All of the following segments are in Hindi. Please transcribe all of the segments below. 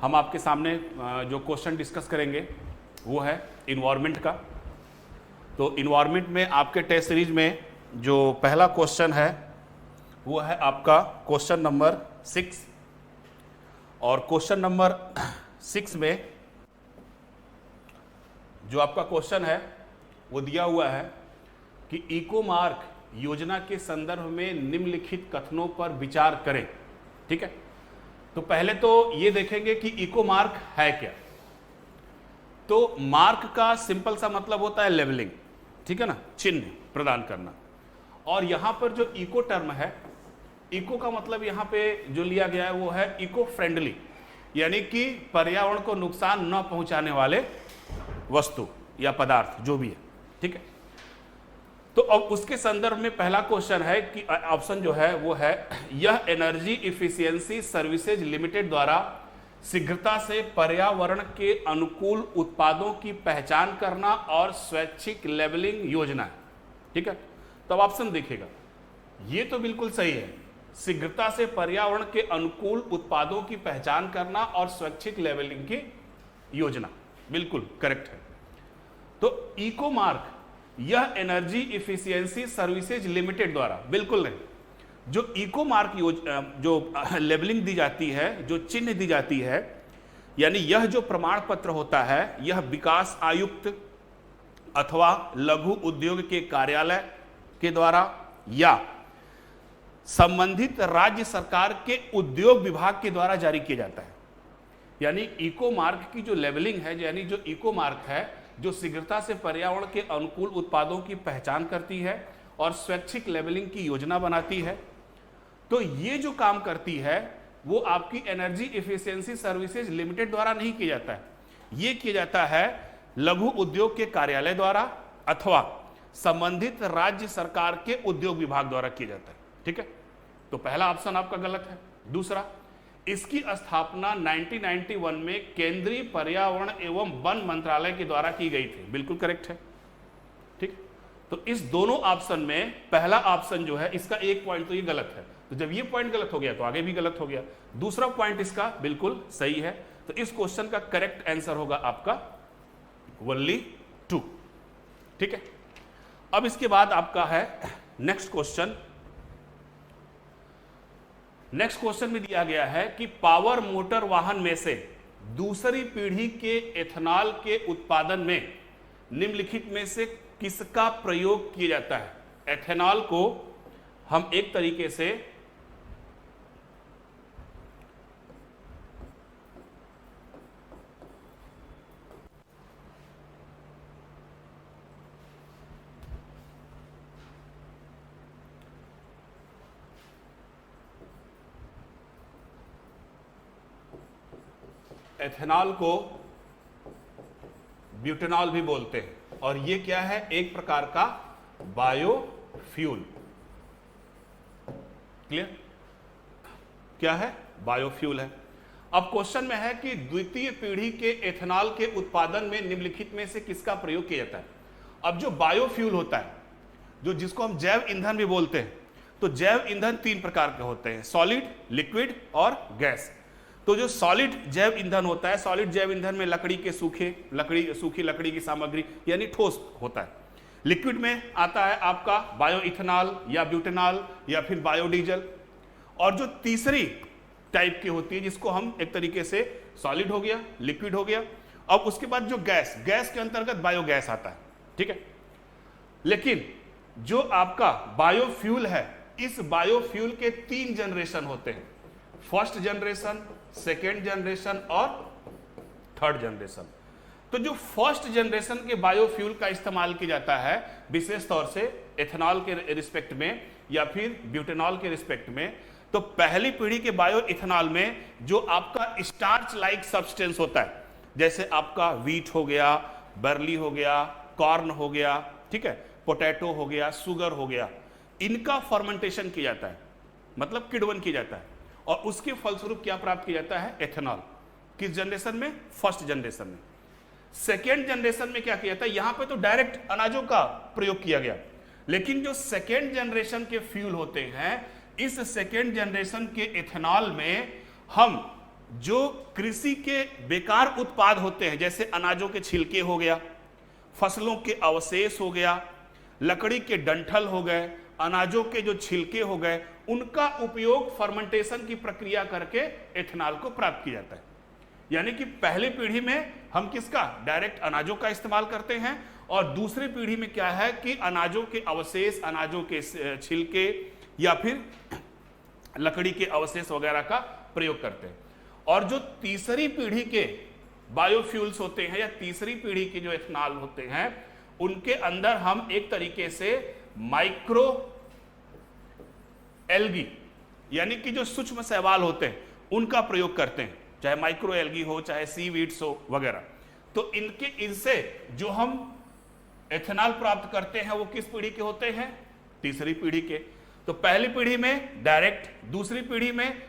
हम आपके सामने जो क्वेश्चन डिस्कस करेंगे वो है इन्वायरमेंट का। तो इन्वायरमेंट में आपके टेस्ट सीरीज में जो पहला क्वेश्चन है वो है आपका क्वेश्चन नंबर 6। और क्वेश्चन नंबर 6 में जो आपका क्वेश्चन है वो दिया हुआ है कि इको मार्क योजना के संदर्भ में निम्नलिखित कथनों पर विचार करें। ठीक है, तो पहले तो ये देखेंगे कि इको मार्क है क्या। तो मार्क का सिंपल सा मतलब होता है लेवलिंग, ठीक है ना, चिन्ह प्रदान करना। और यहां पर जो इको टर्म है, इको का मतलब यहां पे जो लिया गया है वो है इको फ्रेंडली, यानी कि पर्यावरण को नुकसान न पहुंचाने वाले वस्तु या पदार्थ जो भी है। ठीक है, तो अब उसके संदर्भ में पहला क्वेश्चन है कि ऑप्शन जो है वो है, यह एनर्जी इफिशियंसी सर्विसेज लिमिटेड द्वारा शीघ्रता से पर्यावरण के अनुकूल उत्पादों की पहचान करना और स्वैच्छिक लेबलिंग योजना है। ठीक है, तो अब ऑप्शन देखिएगा, ये तो बिल्कुल सही है, शीघ्रता से पर्यावरण के अनुकूल उत्पादों की पहचान करना और स्वैच्छिक लेबलिंग की योजना, बिल्कुल करेक्ट है। तो इको मार्क यह एनर्जी इफिशियंसी सर्विसेज लिमिटेड द्वारा, बिल्कुल नहीं, जो इको मार्क जो लेबलिंग दी जाती है, जो चिन्ह दी जाती है, यानी यह जो प्रमाण पत्र होता है, यह विकास आयुक्त अथवा लघु उद्योग के कार्यालय के द्वारा या संबंधित राज्य सरकार के उद्योग विभाग के द्वारा जारी किया जाता है। यानी इको मार्क की जो लेबलिंग है, यानी जो इको मार्क है, जो शीघ्रता से पर्यावरण के अनुकूल उत्पादों की पहचान करती है और स्वैच्छिक लेबलिंग की योजना बनाती है, तो ये जो काम करती है वो आपकी एनर्जी इफिशियंसी सर्विसेज लिमिटेड द्वारा नहीं किया जाता है, ये किया जाता है लघु उद्योग के कार्यालय द्वारा अथवा संबंधित राज्य सरकार के उद्योग विभाग द्वारा किया जाता है। ठीक है, तो पहला ऑप्शन आपका गलत है। दूसरा, इसकी स्थापना 1991 में केंद्रीय पर्यावरण एवं वन मंत्रालय के द्वारा की गई थी, बिल्कुल करेक्ट है। ठीक, तो इस दोनों ऑप्शन में पहला ऑप्शन जो है इसका एक पॉइंट तो ये गलत है, तो जब ये पॉइंट गलत हो गया तो आगे भी गलत हो गया। दूसरा पॉइंट इसका बिल्कुल सही है, तो इस क्वेश्चन का करेक्ट आंसर होगा आपका ओनली 2। ठीक है, अब इसके बाद आपका है नेक्स्ट क्वेश्चन। नेक्स्ट क्वेश्चन में दिया गया है कि पावर मोटर वाहन में से दूसरी पीढ़ी के एथेनॉल के उत्पादन में निम्नलिखित में से किसका प्रयोग किया जाता है। एथेनॉल को हम एक तरीके से एथेनॉल को ब्यूटेनॉल भी बोलते हैं, और ये क्या है, एक प्रकार का बायोफ्यूल। क्लियर, क्या है, बायोफ्यूल है। अब क्वेश्चन में है कि द्वितीय पीढ़ी के एथेनॉल के उत्पादन में निम्नलिखित में से किसका प्रयोग किया जाता है। अब जो बायोफ्यूल होता है, जो जिसको हम जैव ईंधन भी बोलते हैं, तो जैव ईंधन 3 प्रकार के होते हैं, सॉलिड, लिक्विड और गैस। तो जो सॉलिड जैव ईंधन होता है, सॉलिड जैव ईंधन में लकड़ी के सूखी लकड़ी की सामग्री यानी ठोस होता है। लिक्विड में आता है आपका बायो इथेनॉल या ब्यूटेनॉल या फिर बायोडीजल। और जो तीसरी टाइप की होती है जिसको हम एक तरीके से सॉलिड हो गया, लिक्विड हो गया, अब उसके बाद जो गैस के अंतर्गत बायोगैस आता है। ठीक है, लेकिन जो आपका बायोफ्यूल है, इस बायोफ्यूल के 3 जनरेशन होते हैं, फर्स्ट जनरेशन, सेकेंड जनरेशन और थर्ड जनरेशन। तो जो फर्स्ट जनरेशन के बायोफ्यूल का इस्तेमाल किया जाता है विशेष तौर से एथेनॉल के रिस्पेक्ट में या फिर ब्यूटेनॉल के रिस्पेक्ट में, तो पहली पीढ़ी के बायो इथेनॉल में जो आपका स्टार्च लाइक सब्सटेंस होता है, जैसे आपका वीट हो गया, बर्ली हो गया, कॉर्न हो गया, ठीक है, पोटैटो हो गया, शुगर हो गया, इनका फर्मेंटेशन किया जाता है, मतलब किण्वन किया जाता है, और उसके फलस्वरूप क्या प्राप्त किया जाता है, एथेनॉल। किस जनरेशन में, फर्स्ट जनरेशन में। सेकेंड जनरेशन में क्या किया जाता है, यहां पे तो डायरेक्ट अनाजों का प्रयोग किया गया, लेकिन जो सेकेंड जनरेशन के फ्यूल होते हैं, इस सेकेंड जनरेशन के एथेनॉल में हम जो कृषि के बेकार उत्पाद होते हैं, जैसे अनाजों के छिलके हो गया, फसलों के अवशेष हो गया, लकड़ी के डंठल हो गए, अनाजों के जो छिलके हो गए, उनका उपयोग फर्मेंटेशन की प्रक्रिया करके एथेनॉल को प्राप्त किया जाता है। यानी कि पहली पीढ़ी में हम किसका, डायरेक्ट अनाजों का इस्तेमाल करते हैं, और दूसरी पीढ़ी में क्या है कि अनाजों के अवशेष, अनाजों के छिलके या फिर लकड़ी के अवशेष वगैरह का प्रयोग करते हैं। और जो तीसरी पीढ़ी के बायोफ्यूल्स होते हैं या तीसरी पीढ़ी के जो एथेनॉल होते हैं, उनके अंदर हम एक तरीके से माइक्रो एल्गी यानी कि जो सूक्ष्म शैवाल होते हैं उनका प्रयोग करते हैं, चाहे माइक्रो एल्गी हो, चाहे सीवीड्स हो वगैरह। तो इनसे जो हम एथेनॉल प्राप्त करते हैं वो किस पीढ़ी के होते हैं, तीसरी पीढ़ी के। तो पहली पीढ़ी में डायरेक्ट, दूसरी पीढ़ी में,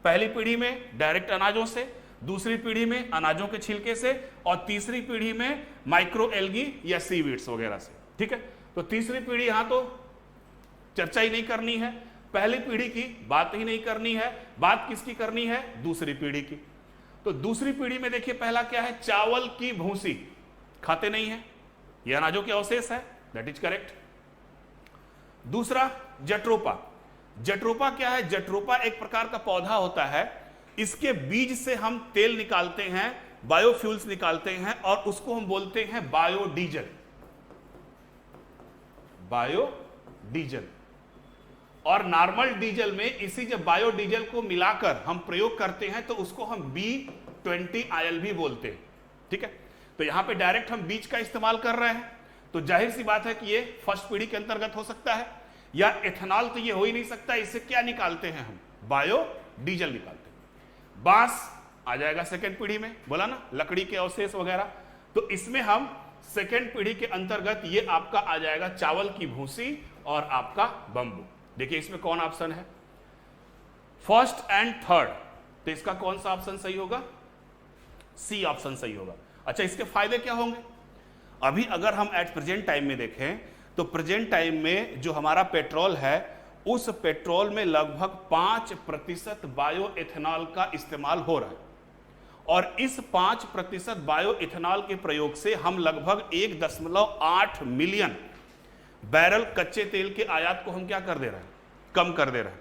पहली पीढ़ी में डायरेक्ट अनाजों से, दूसरी पीढ़ी में अनाजों के छिलके से, और तीसरी पीढ़ी में माइक्रो एल्गी या सीवीड्स वगैरह से। ठीक है, तो तीसरी पीढ़ी यहां तो चर्चा ही नहीं करनी है, पहली पीढ़ी की बात ही नहीं करनी है, बात किसकी करनी है, दूसरी पीढ़ी की। तो दूसरी पीढ़ी में देखिए पहला क्या है, चावल की भूसी, खाते नहीं है, यह अनाजों के अवशेष है, दैट इज करेक्ट। दूसरा जट्रोपा। जट्रोपा क्या है, जट्रोपा एक प्रकार का पौधा होता है, इसके बीज से हम तेल निकालते हैं, बायोफ्यूल्स निकालते हैं, और उसको हम बोलते हैं बायोडीजल। बायोडीजल और नॉर्मल डीजल में इसी जब बायोडीजल को मिलाकर हम प्रयोग करते हैं तो उसको हम B20IL भी बोलते हैं। ठीक है, तो यहां पे डायरेक्ट हम बीज का इस्तेमाल कर रहे हैं, तो जाहिर सी बात है कि ये फर्स्ट पीढ़ी के अंतर्गत हो सकता है, या एथेनॉल तो ये हो ही नहीं सकता। इससे क्या निकालते हैं हम, बायोडीजल निकालते हैं। बांस आ जाएगा सेकेंड पीढ़ी में, बोला ना, लकड़ी के अवशेष वगैरह, तो इसमें हम सेकेंड पीढ़ी के अंतर्गत ये आपका आ जाएगा चावल की भूसी और आपका बंबू। देखिए इसमें कौन ऑप्शन है, फर्स्ट एंड थर्ड, तो इसका कौन सा ऑप्शन सही होगा, सी ऑप्शन सही होगा। अच्छा, इसके फायदे क्या होंगे, अभी अगर हम एट प्रेजेंट टाइम में देखें तो प्रेजेंट टाइम में जो हमारा पेट्रोल है उस पेट्रोल में लगभग 5% बायो एथेनॉल का इस्तेमाल हो रहा है, और इस 5% बायो एथेनॉल के प्रयोग से हम लगभग 1.8 मिलियन बैरल कच्चे तेल के आयात को हम क्या कर दे रहे हैं, कम कर दे रहे हैं,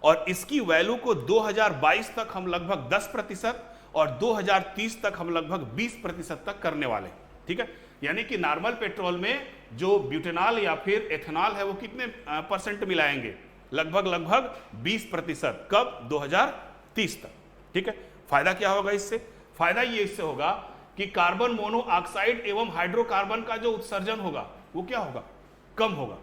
और इसकी वैल्यू को 2022 तक हम लगभग 10% और 2030 तक हम लगभग 20% तक करने वाले। ठीक है, यानी कि नॉर्मल पेट्रोल में जो ब्यूटेनॉल या फिर एथेनॉल है वो कितने परसेंट मिलाएंगे, लगभग 20%, कब, 2030 तक। ठीक है, फायदा क्या होगा इससे, फायदा ये इससे होगा कि कार्बन मोनोऑक्साइड एवं हाइड्रोकार्बन का जो उत्सर्जन होगा वो क्या होगा, कम होगा।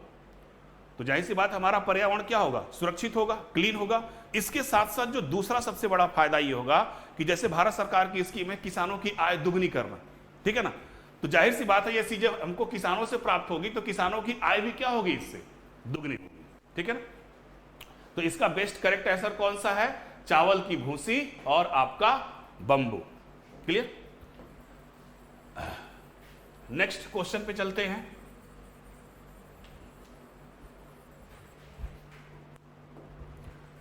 तो जाहिर सी बात हमारा पर्यावरण क्या होगा, सुरक्षित होगा, क्लीन होगा। इसके साथ साथ जो दूसरा सबसे बड़ा फायदा ये होगा कि जैसे भारत सरकार की स्कीम है किसानों की आय दुगनी करना, ठीक है ना, तो जाहिर सी बात है ये चीजें हमको किसानों से प्राप्त होगी तो किसानों की आय भी क्या होगी, इससे दुगनी होगी। ठीक है ना, तो इसका बेस्ट करेक्ट आंसर कौन सा है, चावल की भूसी और आपका बंबू। क्लियर, नेक्स्ट क्वेश्चन पे चलते हैं।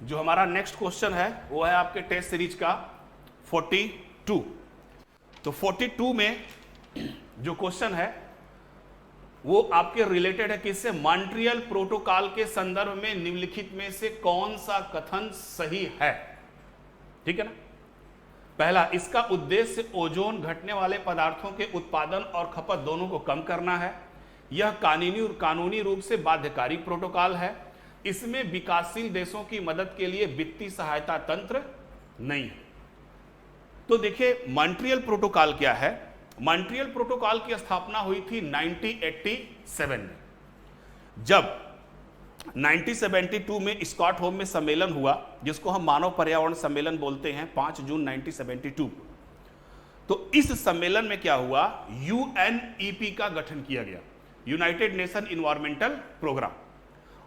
जो हमारा नेक्स्ट क्वेश्चन है वो है आपके टेस्ट सीरीज का 42। तो 42 में जो क्वेश्चन है वो आपके रिलेटेड है किससे, मॉन्ट्रियल प्रोटोकॉल के संदर्भ में निम्नलिखित में से कौन सा कथन सही है। ठीक है ना, पहला, इसका उद्देश्य ओजोन घटने वाले पदार्थों के उत्पादन और खपत दोनों को कम करना है। यह कानूनी रूप से बाध्यकारी प्रोटोकॉल है। इसमें विकासशील देशों की मदद के लिए वित्तीय सहायता तंत्र नहीं है। तो देखिए मॉन्ट्रियल प्रोटोकॉल क्या है, मॉन्ट्रियल प्रोटोकॉल की स्थापना हुई थी 1987 में, जब 1972 में स्टॉकहोम में सम्मेलन हुआ जिसको हम मानव पर्यावरण सम्मेलन बोलते हैं, 5 जून 1972। तो इस सम्मेलन में क्या हुआ, यूएनईपी का गठन किया गया, यूनाइटेड नेशन इन्वायरमेंटल प्रोग्राम,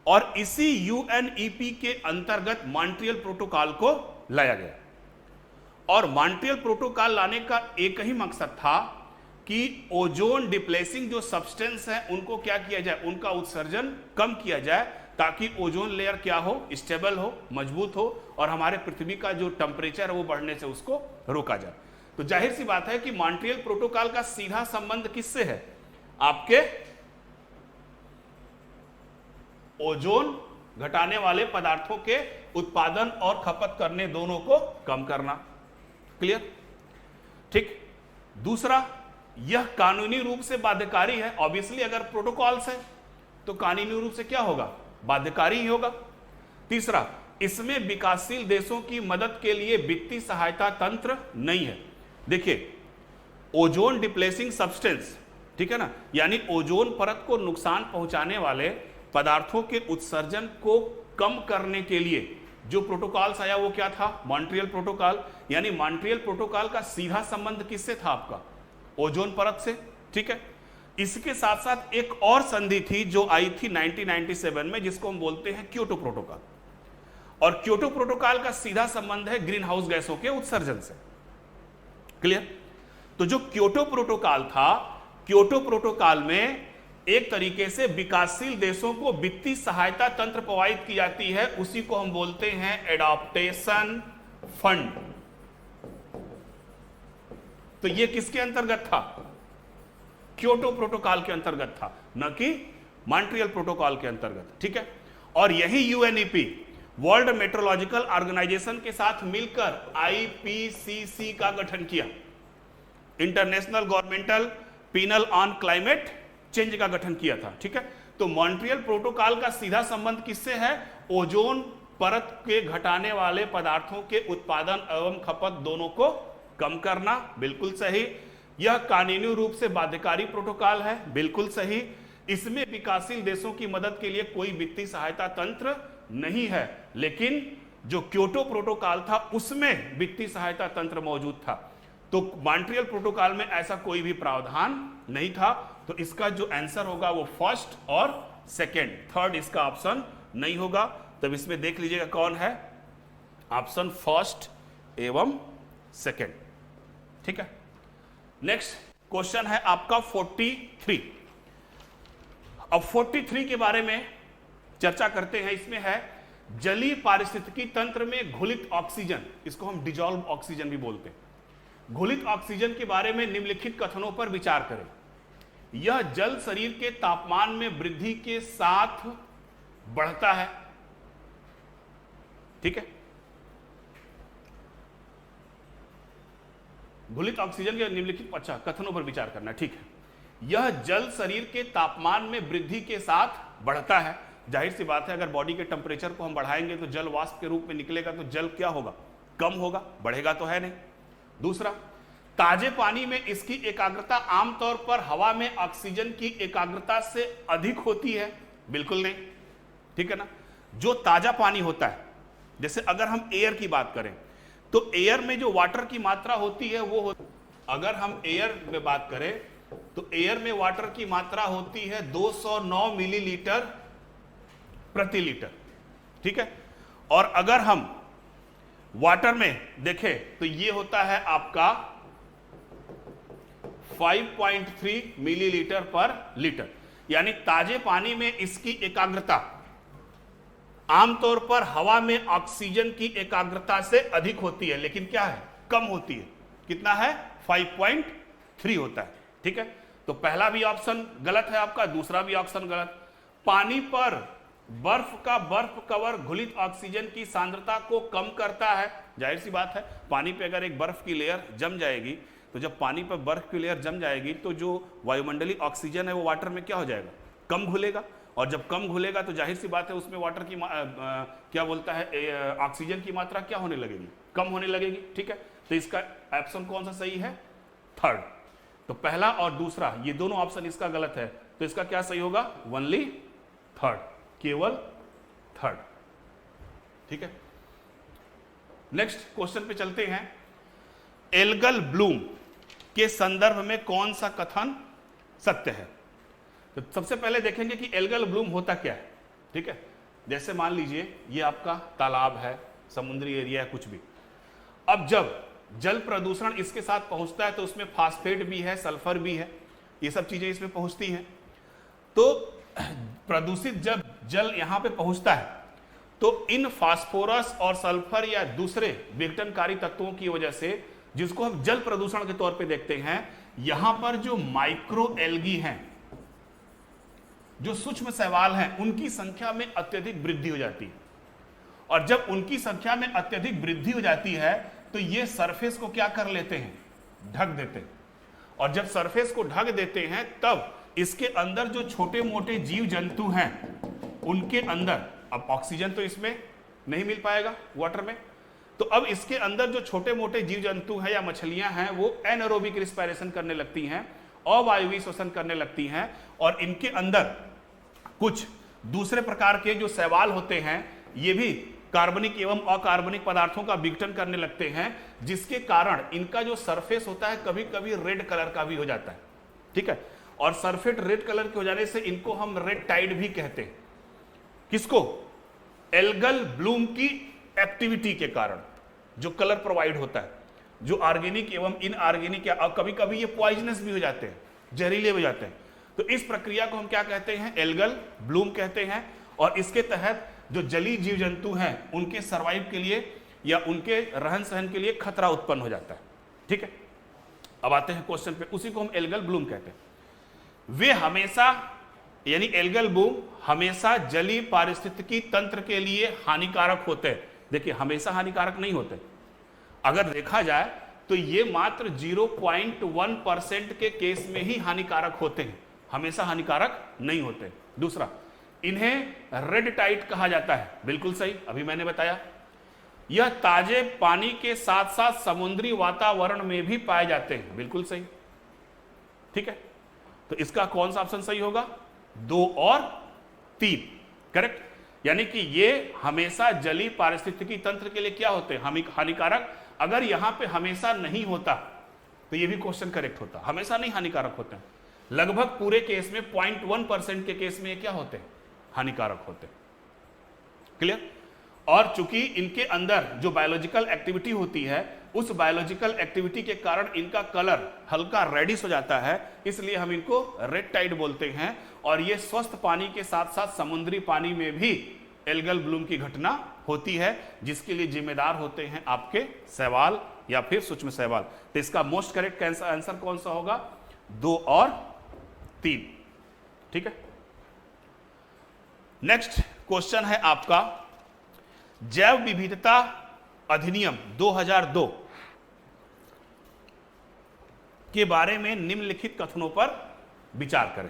और इसी यूएनईपी के अंतर्गत मॉन्ट्रियल प्रोटोकॉल को लाया गया। और मॉन्ट्रियल प्रोटोकॉल लाने का एक ही मकसद था कि ओजोन डिप्लेसिंग जो सब्सटेंस है उनको क्या किया जाए, उनका उत्सर्जन कम किया जाए, ताकि ओजोन लेयर क्या हो, स्टेबल हो, मजबूत हो और हमारे पृथ्वी का जो टेम्परेचर है वो बढ़ने से उसको रोका जाए। तो जाहिर सी बात है कि मॉन्ट्रियल प्रोटोकॉल का सीधा संबंध किससे है, आपके ओजोन घटाने वाले पदार्थों के उत्पादन और खपत करने दोनों को कम करना। क्लियर? ठीक। दूसरा, यह कानूनी रूप से बाध्यकारी है। ऑब्वियसली अगर प्रोटोकॉल्स है तो कानूनी रूप से क्या होगा, बाध्यकारी ही होगा। तीसरा, इसमें विकासशील देशों की मदद के लिए वित्तीय सहायता तंत्र नहीं है। देखिए, ओजोन डिप्लेसिंग सब्सटेंस, ठीक है ना, यानी ओजोन परत को नुकसान पहुंचाने वाले पदार्थों के उत्सर्जन को कम करने के लिए जो प्रोटोकॉल्स आया वो क्या था, मॉन्ट्रियल प्रोटोकॉल। यानी मॉन्ट्रियल प्रोटोकॉल का सीधा संबंध किससे था, आपका ओजोन परत से। ठीक है। इसके साथ साथ एक और संधि थी जो आई थी 1997 में, जिसको हम बोलते हैं क्योटो प्रोटोकॉल। और क्योटो प्रोटोकॉल का सीधा संबंध है ग्रीन हाउस गैसों के उत्सर्जन से। क्लियर? तो जो क्योटो प्रोटोकॉल था, क्योटो प्रोटोकॉल में एक तरीके से विकासशील देशों को वित्तीय सहायता तंत्र प्रोवाइड की जाती है, उसी को हम बोलते हैं एडॉप्टेशन फंड। तो ये किसके अंतर्गत था, क्योटो प्रोटोकॉल के अंतर्गत था, न कि मॉन्ट्रियल प्रोटोकॉल के अंतर्गत। ठीक है। और यही यूएनईपी, वर्ल्ड मेट्रोलॉजिकल ऑर्गेनाइजेशन के साथ मिलकर आईपीसीसी का गठन किया, international governmental panel on climate change का गठन किया था। ठीक है। तो मॉन्ट्रियल प्रोटोकॉल का सीधा संबंध किससे है, ओजोन परत के घटाने वाले पदार्थों के उत्पादन एवं खपत दोनों को कम करना। बिल्कुल सही। यह कानूनी रूप से बाध्यकारी प्रोटोकॉल है। बिल्कुल सही। इसमें विकासशील देशों की मदद के लिए कोई वित्तीय सहायता तंत्र नहीं है, लेकिन जो क्योटो प्रोटोकॉल था उसमें वित्तीय सहायता तंत्र मौजूद था। तो मॉन्ट्रियल प्रोटोकॉल में ऐसा कोई भी प्रावधान नहीं था। तो इसका जो आंसर होगा वो फर्स्ट और सेकंड, थर्ड इसका ऑप्शन नहीं होगा। तब इसमें देख लीजिएगा कौन है, ऑप्शन फर्स्ट एवं सेकंड। ठीक है। नेक्स्ट क्वेश्चन है आपका 43। अब 43 के बारे में चर्चा करते हैं। इसमें है जलीय पारिस्थितिकी तंत्र में घुलित ऑक्सीजन, इसको हम डिजॉल्व ऑक्सीजन भी बोलते हैं। घुलित ऑक्सीजन के बारे में निम्नलिखित कथनों पर विचार करें। यह जल शरीर के तापमान में वृद्धि के साथ बढ़ता है। ठीक है। घुलित ऑक्सीजन के निम्नलिखित कथनों पर विचार करना। ठीक है। यह जल शरीर के तापमान में वृद्धि के साथ बढ़ता है। जाहिर सी बात है, अगर बॉडी के टेम्परेचर को हम बढ़ाएंगे तो जल वाष्प के रूप में निकलेगा, तो जल क्या होगा, कम होगा, बढ़ेगा तो है नहीं। दूसरा, ताजे पानी में इसकी एकाग्रता आमतौर पर हवा में ऑक्सीजन की एकाग्रता से अधिक होती है। बिल्कुल नहीं। ठीक है ना। जो ताजा पानी होता है, जैसे अगर हम एयर की बात करें तो एयर में जो वाटर की मात्रा होती है वो अगर हम एयर में बात करें तो एयर में वाटर की मात्रा होती है 209 मिलीलीटर प्रति लीटर। ठीक है। और अगर हम वाटर में देखें तो ये होता है आपका 5.3 मिलीलीटर पर लीटर। यानी ताजे पानी में इसकी एकाग्रता आमतौर पर हवा में ऑक्सीजन की एकाग्रता से अधिक होती है, लेकिन क्या है, कम होती है। कितना है, 5.3 होता है। ठीक है। तो पहला भी ऑप्शन गलत है आपका, दूसरा भी ऑप्शन गलत। पानी पर बर्फ का बर्फ कवर घुलित ऑक्सीजन की सांद्रता को कम करता है। जाहिर सी बात है, पानी पे अगर एक बर्फ की लेयर जम जाएगी, तो जब पानी पर बर्फ की लेयर जम जाएगी तो जो वायुमंडलीय ऑक्सीजन है वो वाटर में क्या हो जाएगा, कम घुलेगा। और जब कम घुलेगा तो जाहिर सी बात है उसमें वाटर की क्या बोलता है, ऑक्सीजन की मात्रा क्या होने लगेगी, कम होने लगेगी। ठीक है। तो इसका ऑप्शन कौन सा सही है, थर्ड। तो पहला और दूसरा ये दोनों ऑप्शन इसका गलत है। तो इसका क्या सही होगा, ओनली थर्ड, केवल थर्ड। ठीक है। नेक्स्ट क्वेश्चन पे चलते हैं। एल्गल ब्लूम के संदर्भ में कौन सा कथन सत्य है। तो सबसे पहले देखेंगे कि एल्गल ब्लूम होता क्या है। ठीक है। जैसे मान लीजिए ये आपका तालाब है, समुद्री एरिया है, कुछ भी। अब जब जल प्रदूषण इसके साथ पहुंचता है तो उसमें फास्फेट भी है, सल्फर भी है, ये सब चीजें इसमें पहुंचती हैं। तो प्रदूषित जब जल यहां पे पहुंचता है तो इन फास्फोरस और सल्फर या दूसरे विघटनकारी तत्वों की वजह से, जिसको हम जल प्रदूषण के तौर पे देखते हैं, यहां पर जो माइक्रो एल्गी हैं, जो सूक्ष्म शैवाल हैं, उनकी संख्या में अत्यधिक वृद्धि हो जाती है। और जब उनकी संख्या में अत्यधिक वृद्धि हो जाती है तो ये सरफेस को क्या कर लेते हैं, ढक देते हैं। और जब सरफेस को ढक देते हैं तब इसके अंदर जो छोटे मोटे जीव जंतु हैं उनके अंदर, अब ऑक्सीजन तो इसमें नहीं मिल पाएगा वाटर में, तो अब इसके अंदर जो छोटे मोटे जीव जंतु हैं या मछलियां हैं वो एनारोबिक रिस्पायरेशन करने लगती हैं, अवायवीय श्वसन करने लगती हैं, और इनके अंदर कुछ दूसरे प्रकार के जो शैवाल होते हैं ये भी कार्बनिक एवं अकार्बनिक पदार्थों का विघटन करने लगते हैं, जिसके कारण इनका जो सरफेस होता है कभी कभी रेड कलर का भी हो जाता है। ठीक है, और सरफेस रेड कलर के हो जाने से इनको हम रेड टाइड भी कहते हैं। किसको? एल्गल ब्लूम की एक्टिविटी के कारण जो कलर प्रोवाइड होता है, जो ऑर्गेनिक एवं इनऑर्गेनिक, या कभी कभी ये पॉइजनस भी हो जाते हैं, जहरीले हो जाते हैं। तो इस प्रक्रिया को हम क्या कहते हैं? एल्गल ब्लूम कहते हैं। और इसके तहत जो जलीय जीव जंतु हैं उनके सर्वाइव के लिए या उनके रहन सहन के लिए खतरा उत्पन्न हो जाता है। ठीक है, अब आते हैं क्वेश्चन पे, उसी को हम एल्गल ब्लूम कहते हैं। वे हमेशा, यानी एल्गल ब्लूम हमेशा जलीय पारिस्थितिकी तंत्र के लिए हानिकारक होते हैं। देखिए, हमेशा हानिकारक नहीं होते, अगर देखा जाए तो ये मात्र 0.1% के केस में ही हानिकारक होते हैं, हमेशा हानिकारक नहीं होते। दूसरा, इन्हें रेड टाइड कहा जाता है, बिल्कुल सही, अभी मैंने बताया। यह ताजे पानी के साथ साथ समुद्री वातावरण में भी पाए जाते हैं, बिल्कुल सही। ठीक है, तो इसका कौन सा ऑप्शन सही होगा? 2 और 3 करेक्ट। यानी कि ये हमेशा जलीय पारिस्थितिकी तंत्र के लिए क्या होते हैं? हानिकारक। अगर यहां पे हमेशा नहीं होता तो ये भी क्वेश्चन करेक्ट होता, हमेशा नहीं हानिकारक होते हैं। लगभग पूरे केस में 0.1% के केस में ये क्या होते हैं? हानिकारक होते हैं। क्लियर? और चूंकि इनके अंदर जो बायोलॉजिकल एक्टिविटी होती है, उस बायोलॉजिकल एक्टिविटी के कारण इनका कलर हल्का रेडिश हो जाता है, इसलिए हम इनको रेड टाइड बोलते हैं। और ये स्वस्थ पानी के साथ साथ समुद्री पानी में भी एल्गल ब्लूम की घटना होती है, जिसके लिए जिम्मेदार होते हैं आपके शैवाल या फिर सूक्ष्म शैवाल। तो इसका मोस्ट करेक्ट आंसर कौन सा होगा? 2 और 3। ठीक है, नेक्स्ट क्वेश्चन है आपका, जैव विविधता अधिनियम 2002 के बारे में निम्नलिखित कथनों पर विचार करें।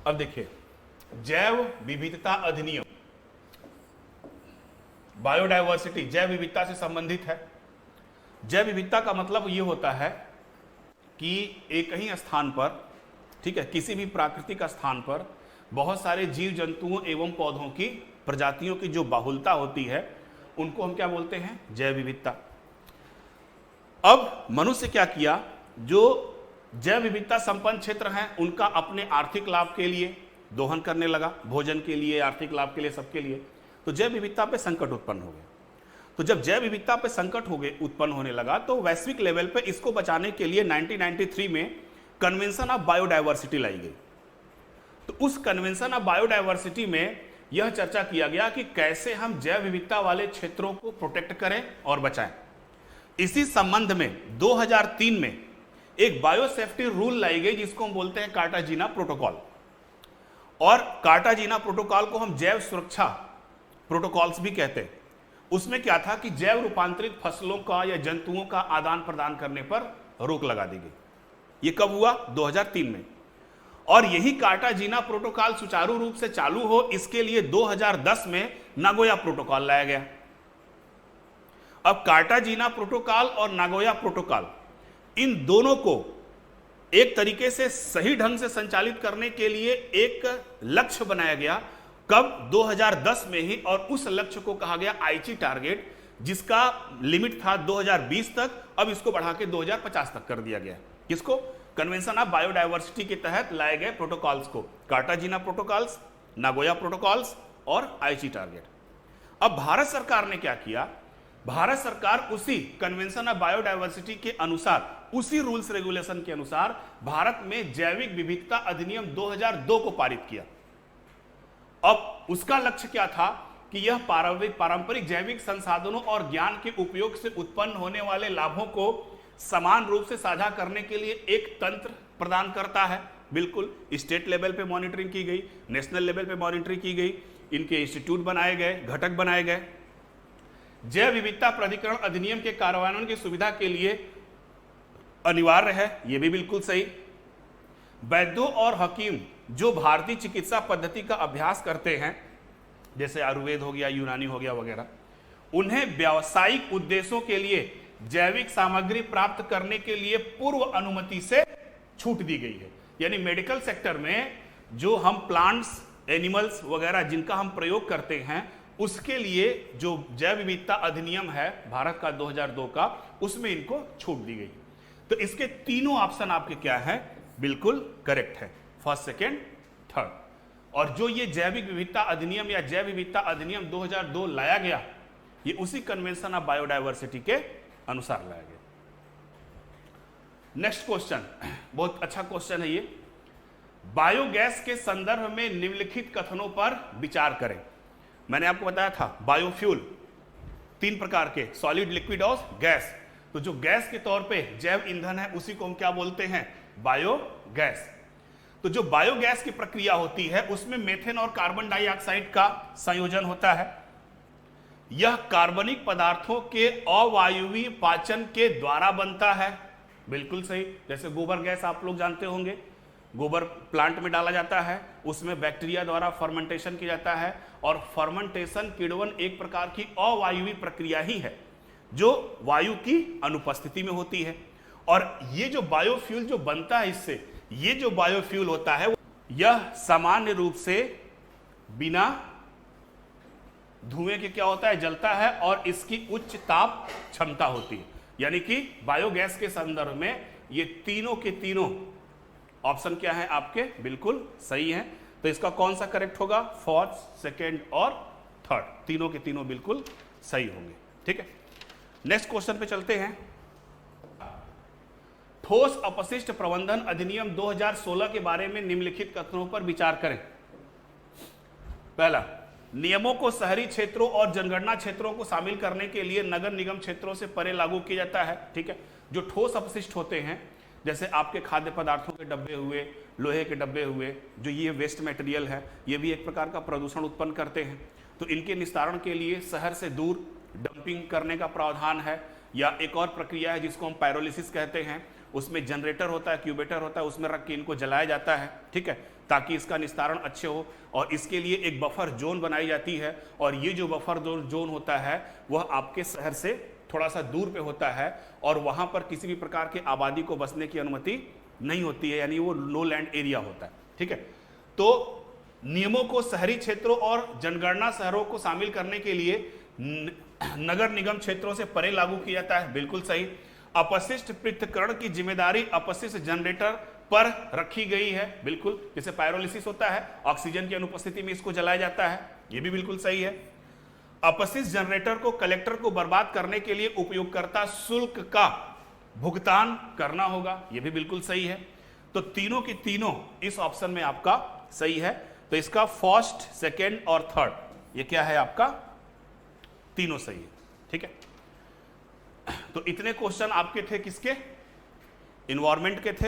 अब देखिए, जैव विविधता अधिनियम बायोडायवर्सिटी, जैव विविधता से संबंधित है। जैव विविधता का मतलब यह होता है कि एक ही स्थान पर, ठीक है, किसी भी प्राकृतिक स्थान पर बहुत सारे जीव जंतुओं एवं पौधों की प्रजातियों की जो बाहुलता होती है उनको हम क्या बोलते हैं? जैव विविधता। अब मनुष्य क्या किया, जो जैव विविधता संपन्न क्षेत्र हैं उनका अपने आर्थिक लाभ के लिए दोहन करने लगा, भोजन के लिए, आर्थिक लाभ के लिए, सबके लिए। तो जैव विविधता पे संकट उत्पन्न हो गया। तो जब जैव विविधता पे संकट उत्पन्न होने लगा तो वैश्विक लेवल पे इसको बचाने के लिए 1993 में कन्वेंशन ऑफ बायोडायवर्सिटी लाई गई। तो उस कन्वेंशन ऑफ बायोडायवर्सिटी में यह चर्चा किया गया कि कैसे हम जैव विविधता वाले क्षेत्रों को प्रोटेक्ट करें और बचाएं। इसी संबंध में 2003 में एक बायोसेफ्टी रूल लाई गई, जिसको हम बोलते हैं कार्टाजीना प्रोटोकॉल। और कार्टाजीना प्रोटोकॉल को हम जैव सुरक्षा प्रोटोकॉल्स भी कहते हैं। उसमें क्या था कि जैव रूपांतरित फसलों का या जंतुओं का आदान प्रदान करने पर रोक लगा दी गई। यह कब हुआ? 2003 में। और यही कार्टाजीना प्रोटोकॉल सुचारू रूप से चालू हो, इसके लिए 2010 में नागोया प्रोटोकॉल लाया गया। अब कार्टाजीना प्रोटोकॉल और नागोया प्रोटोकॉल, इन दोनों को एक तरीके से सही ढंग से संचालित करने के लिए एक लक्ष्य बनाया गया। कब? 2010 में ही। और उस लक्ष्य को कहा गया आईची टारगेट, जिसका लिमिट था 2020 तक। अब इसको बढ़ा के 2050 तक कर दिया गया। किसको? कन्वेंशन ऑफ बायोडायवर्सिटी के तहत लाए गए प्रोटोकॉल्स को, कार्टाजीना प्रोटोकॉल्स, नागोया प्रोटोकॉल्स और आईची टारगेट। अब भारत सरकार ने क्या किया? भारत सरकार उसी कन्वेंशन ऑफ बायोडायवर्सिटी के अनुसार, उसी रूल्स रेगुलेशन के अनुसार भारत में जैविक विविधता अधिनियम 2002 को पारित किया। अब उसका लक्ष्य क्या था कि यह पारंपरिक जैविक संसाधनों और ज्ञान के उपयोग से उत्पन्न होने वाले लाभों को समान रूप से साझा करने के लिए एक तंत्र प्रदान करता है। बिल्कुल, स्टेट लेवल पे मॉनिटरिंग की गई, नेशनल लेवल पे मॉनिटरिंग की गई, इनके इंस्टीट्यूट बनाए गए, घटक बनाए गए। जैव विविधता प्राधिकरण अधिनियम के कार्यान्वयन की सुविधा के लिए अनिवार्य है, यह भी बिल्कुल सही। वैद्यों और हकीम जो भारतीय चिकित्सा पद्धति का अभ्यास करते हैं, जैसे आयुर्वेद हो गया, यूनानी हो गया वगैरह, उन्हें व्यावसायिक उद्देश्यों के लिए जैविक सामग्री प्राप्त करने के लिए पूर्व अनुमति से छूट दी गई है। यानी मेडिकल सेक्टर में जो हम प्लांट्स, एनिमल्स वगैरह जिनका हम प्रयोग करते हैं, उसके लिए जो जैव विविधता अधिनियम है भारत का 2002 का, उसमें इनको छूट दी गई। तो इसके तीनों ऑप्शन आपके क्या है, बिल्कुल करेक्ट है, फर्स्ट, सेकेंड, थर्ड। और जो ये जैविक विविधता अधिनियम या जैव विविधता अधिनियम 2002 लाया गया, ये उसी कन्वेंशन ऑफ बायोडायवर्सिटी के अनुसार लाया गया। नेक्स्ट क्वेश्चन, बहुत अच्छा क्वेश्चन है ये। बायोगैस के संदर्भ में निम्नलिखित कथनों पर विचार करें। मैंने आपको बताया था बायोफ्यूल 3 प्रकार के, सॉलिड, लिक्विड और गैस। तो जो गैस के तौर पे जैव ईंधन है उसी को हम क्या बोलते हैं, बायोगैस। तो जो बायोगैस की प्रक्रिया होती है उसमें मेथेन और कार्बन डाइऑक्साइड का संयोजन होता है। यह कार्बनिक पदार्थों के अवायवीय पाचन के द्वारा बनता है, बिल्कुल सही। जैसे गोबर गैस आप लोग जानते होंगे, गोबर प्लांट में डाला जाता है, उसमें बैक्टीरिया द्वारा फर्मेंटेशन किया जाता है, और फर्मेंटेशन किण्वन एक प्रकार की अवायवीय प्रक्रिया ही है जो वायु की अनुपस्थिति में होती है। और ये जो बायोफ्यूल जो बनता है इससे, ये जो बायोफ्यूल होता है यह सामान्य रूप से बिना धुएं के क्या होता है, जलता है, और इसकी उच्च ताप क्षमता होती है। यानी कि बायोगैस के संदर्भ में ये तीनों के तीनों ऑप्शन क्या है आपके, बिल्कुल सही है। तो इसका कौन सा करेक्ट होगा, फर्स्ट, सेकेंड और थर्ड, तीनों के तीनों बिल्कुल सही होंगे। ठीक है, नेक्स्ट क्वेश्चन पे चलते हैं। ठोस अपशिष्ट प्रबंधन अधिनियम 2016 के बारे में निम्नलिखित कथनों पर विचार करें। पहला, नियमों को शहरी क्षेत्रों और जनगणना क्षेत्रों को शामिल करने के लिए नगर निगम क्षेत्रों से परे लागू किया जाता है। ठीक है, जो ठोस अपशिष्ट होते हैं, जैसे आपके खाद्य पदार्थों के डब्बे हुए, लोहे के डब्बे हुए, जो ये वेस्ट मटेरियल है, ये भी एक प्रकार का प्रदूषण उत्पन्न करते हैं। तो इनके निस्तारण के लिए शहर से दूर डंपिंग करने का प्रावधान है। या एक और प्रक्रिया है जिसको हम पायरोलिसिस कहते हैं, उसमें जनरेटर होता है, क्यूबेटर होता है, उसमें रख के इनको जलाया जाता है। ठीक है, ताकि इसका निस्तारण अच्छे हो, और इसके लिए एक बफर जोन बनाई जाती है। और ये जो बफर जोन होता है वह आपके शहर से थोड़ा सा दूर पे होता है, और वहां पर किसी भी प्रकार के आबादी को बसने की अनुमति नहीं होती है, यानी वो नो लैंड एरिया होता है। ठीक है, तो नियमों को शहरी क्षेत्रों और जनगणना शहरों को शामिल करने के लिए नगर निगम क्षेत्रों से परे लागू किया जाता है, बिल्कुल सही। अपशिष्ट पृथक्करण की जिम्मेदारी अपशिष्ट जनरेटर पर रखी गई है, बिल्कुल। जैसे पायरोलिसिस होता है, ऑक्सीजन की अनुपस्थिति में इसको जलाया जाता है, यह भी बिल्कुल सही है। अपशिष्ट जनरेटर को कलेक्टर को बर्बाद करने के लिए उपयोगकर्ता शुल्क का भुगतान करना होगा, यह भी बिल्कुल सही है। तो तीनों की तीनों इस ऑप्शन में आपका सही है। तो इसका फर्स्ट, सेकेंड और थर्ड ये क्या है आपका, तीनों सही है। ठीक है, तो इतने क्वेश्चन आपके थे किसके, इन्वायरमेंट के थे।